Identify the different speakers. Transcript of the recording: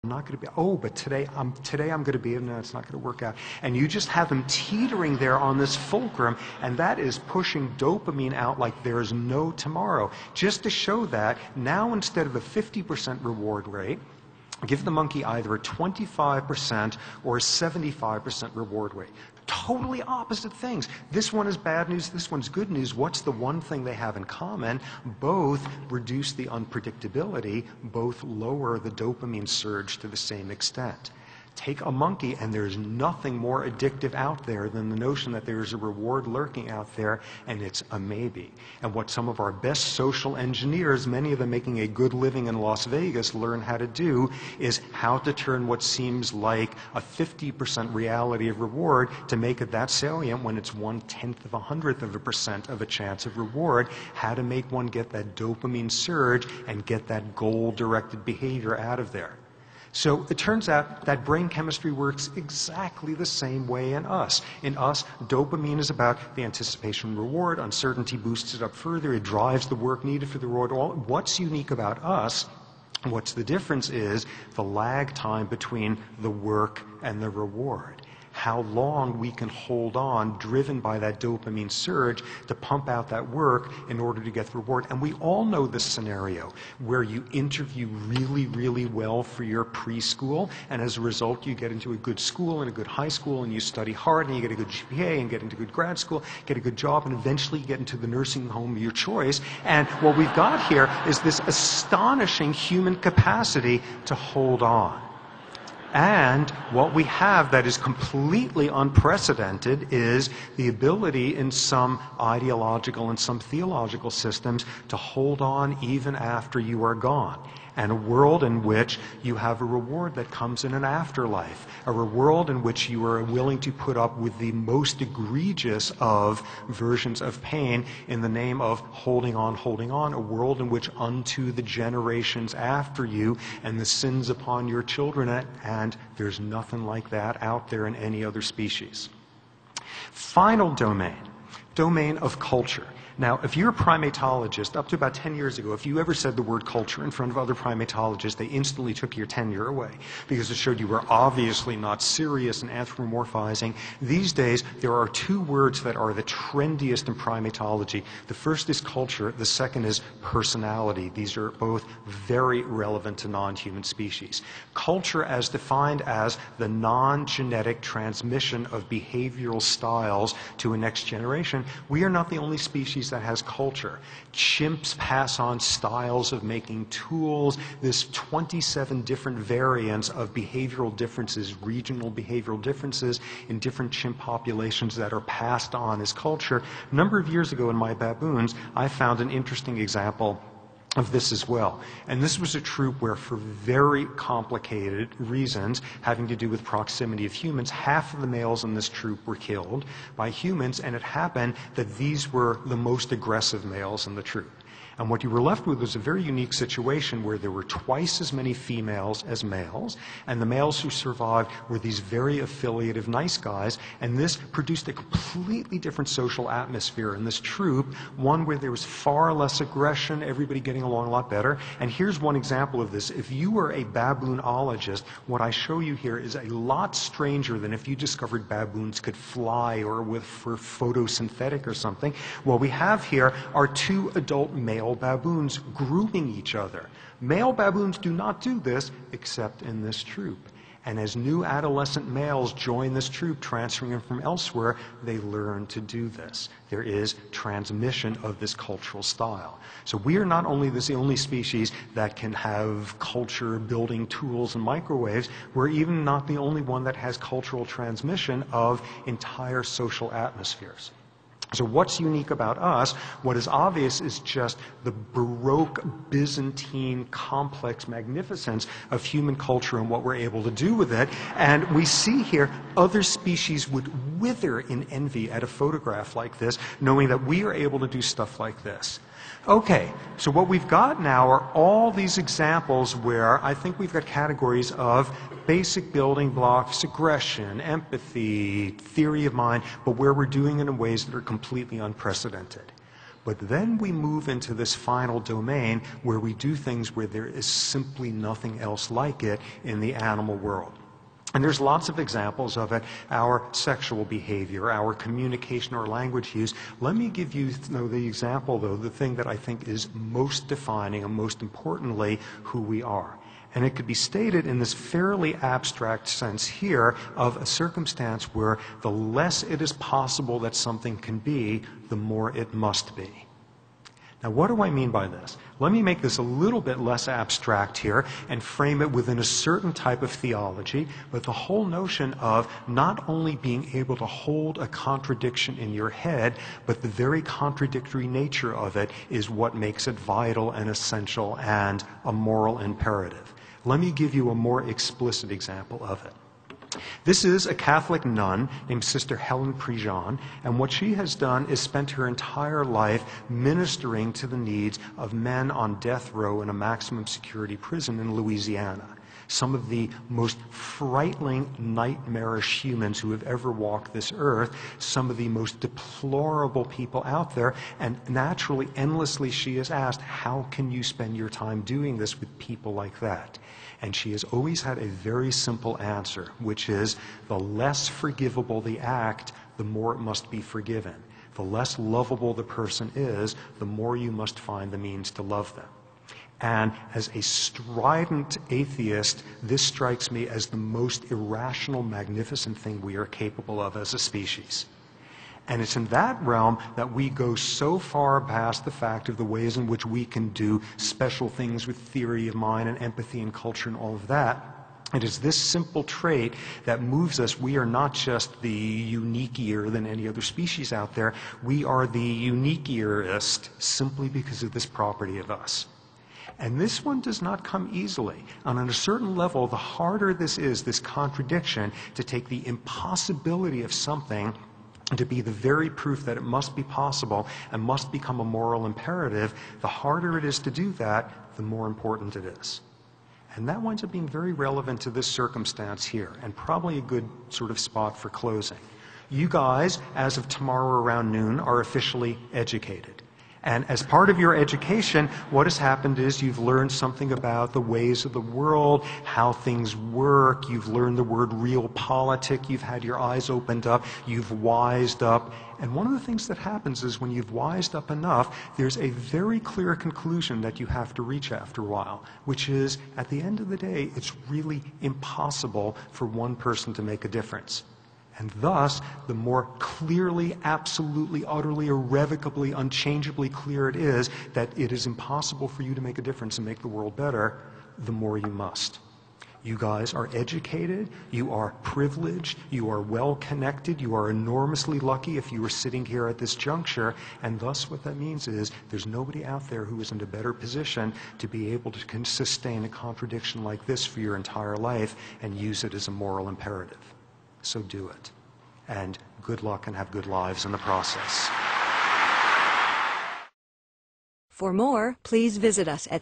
Speaker 1: I'm not going to be, oh, but today I'm going to be, no, it's not going to work out. And you just have them teetering there on this fulcrum, and that is pushing dopamine out like there is no tomorrow. Just to show that, now instead of a 50% reward rate, give the monkey either a 25% or a 75% reward rate. Totally opposite things. This one is bad news, this one's good news. What's the one thing they have in common? Both reduce the unpredictability, both lower the dopamine surge to the same extent. Take a monkey, and there's nothing more addictive out there than the notion that there's a reward lurking out there, and it's a maybe. And what some of our best social engineers, many of them making a good living in Las Vegas, learn how to do is how to turn what seems like a 50% reality of reward to make it that salient when it's 1/10 of a 100% of a chance of reward, how to make one get that dopamine surge and get that goal-directed behavior out of there. So it turns out that brain chemistry works exactly the same way in us. In us, dopamine is about the anticipation reward. Uncertainty boosts it up further. It drives the work needed for the reward. What's unique about us, what's the difference is the lag time between the work and the reward. How long we can hold on, driven by that dopamine surge, to pump out that work in order to get the reward. And we all know this scenario where you interview really, really well for your preschool, and as a result you get into a good school and a good high school, and you study hard, and you get a good GPA, and get into good grad school, get a good job, and eventually you get into the nursing home of your choice. And what we've got here is this astonishing human capacity to hold on. And what we have that is completely unprecedented is the ability in some ideological and some theological systems to hold on even after you are gone. And a world in which you have a reward that comes in an afterlife. A world in which you are willing to put up with the most egregious of versions of pain in the name of holding on, holding on. A world in which unto the generations after you and the sins upon your children, and there's nothing like that out there in any other species. Final domain of culture. Now, if you're a primatologist, up to about 10 years ago, if you ever said the word culture in front of other primatologists, they instantly took your tenure away because it showed you were obviously not serious and anthropomorphizing. These days, there are two words that are the trendiest in primatology. The first is culture, the second is personality. These are both very relevant to non-human species. Culture as defined as the non-genetic transmission of behavioral styles to a next generation. We are not the only species that has culture. Chimps pass on styles of making tools. There's 27 different variants of behavioral differences, regional behavioral differences in different chimp populations that are passed on as culture. A number of years ago in my baboons, I found an interesting example of this as well. And this was a troop where, for very complicated reasons having to do with proximity of humans, half of the males in this troop were killed by humans, and it happened that these were the most aggressive males in the troop. And what you were left with was a very unique situation where there were twice as many females as males, and the males who survived were these very affiliative nice guys, and this produced a completely different social atmosphere in this troop, one where there was far less aggression, everybody getting along a lot better. And here's one example of this. If you were a baboonologist, what I show you here is a lot stranger than if you discovered baboons could fly or were photosynthetic or something. What we have here are two adult male baboons grooming each other. Male baboons do not do this except in this troop. And as new adolescent males join this troop, transferring them from elsewhere, they learn to do this. There is transmission of this cultural style. So we are not only the only species that can have culture building tools and microwaves, we're even not the only one that has cultural transmission of entire social atmospheres. So what's unique about us? What is obvious is just the Baroque, Byzantine, complex magnificence of human culture and what we're able to do with it. And we see here other species would wither in envy at a photograph like this, knowing that we are able to do stuff like this. Okay, so what we've got now are all these examples where I think we've got categories of basic building blocks, aggression, empathy, theory of mind, but where we're doing it in ways that are completely unprecedented. But then we move into this final domain where we do things where there is simply nothing else like it in the animal world. And there's lots of examples of it, our sexual behavior, our communication or language use. Let me give you the example, though, the thing that I think is most defining and most importantly who we are. And it could be stated in this fairly abstract sense here of a circumstance where the less it is possible that something can be, the more it must be. Now, what do I mean by this? Let me make this a little bit less abstract here and frame it within a certain type of theology, but the whole notion of not only being able to hold a contradiction in your head, but the very contradictory nature of it is what makes it vital and essential and a moral imperative. Let me give you a more explicit example of it. This is a Catholic nun named Sister Helen Prejean, and what she has done is spent her entire life ministering to the needs of men on death row in a maximum security prison in Louisiana. Some of the most frightening, nightmarish humans who have ever walked this earth, some of the most deplorable people out there, and naturally, endlessly, she is asked, how can you spend your time doing this with people like that? And she has always had a very simple answer, which is the less forgivable the act, the more it must be forgiven. The less lovable the person is, the more you must find the means to love them. And as a strident atheist, this strikes me as the most irrational, magnificent thing we are capable of as a species. And it's in that realm that we go so far past the fact of the ways in which we can do special things with theory of mind and empathy and culture and all of that. It is this simple trait that moves us. We are not just the uniqueier than any other species out there. We are the uniqueierest simply because of this property of us. And this one does not come easily. And on a certain level, the harder this is, this contradiction, to take the impossibility of something to be the very proof that it must be possible and must become a moral imperative, the harder it is to do that, the more important it is. And that winds up being very relevant to this circumstance here, and probably a good sort of spot for closing. You guys, as of tomorrow around noon, are officially educated. And as part of your education, what has happened is you've learned something about the ways of the world, how things work. You've learned the word realpolitik. You've had your eyes opened up. You've wised up. And one of the things that happens is when you've wised up enough, there's a very clear conclusion that you have to reach after a while, which is, at the end of the day, it's really impossible for one person to make a difference. And thus, the more clearly, absolutely, utterly, irrevocably, unchangeably clear it is that it is impossible for you to make a difference and make the world better, the more you must. You guys are educated, you are privileged, you are well connected, you are enormously lucky if you are sitting here at this juncture, and thus what that means is there's nobody out there who is in a better position to be able to sustain a contradiction like this for your entire life and use it as a moral imperative. So do it. And good luck and have good lives in the process.
Speaker 2: For more, please visit us at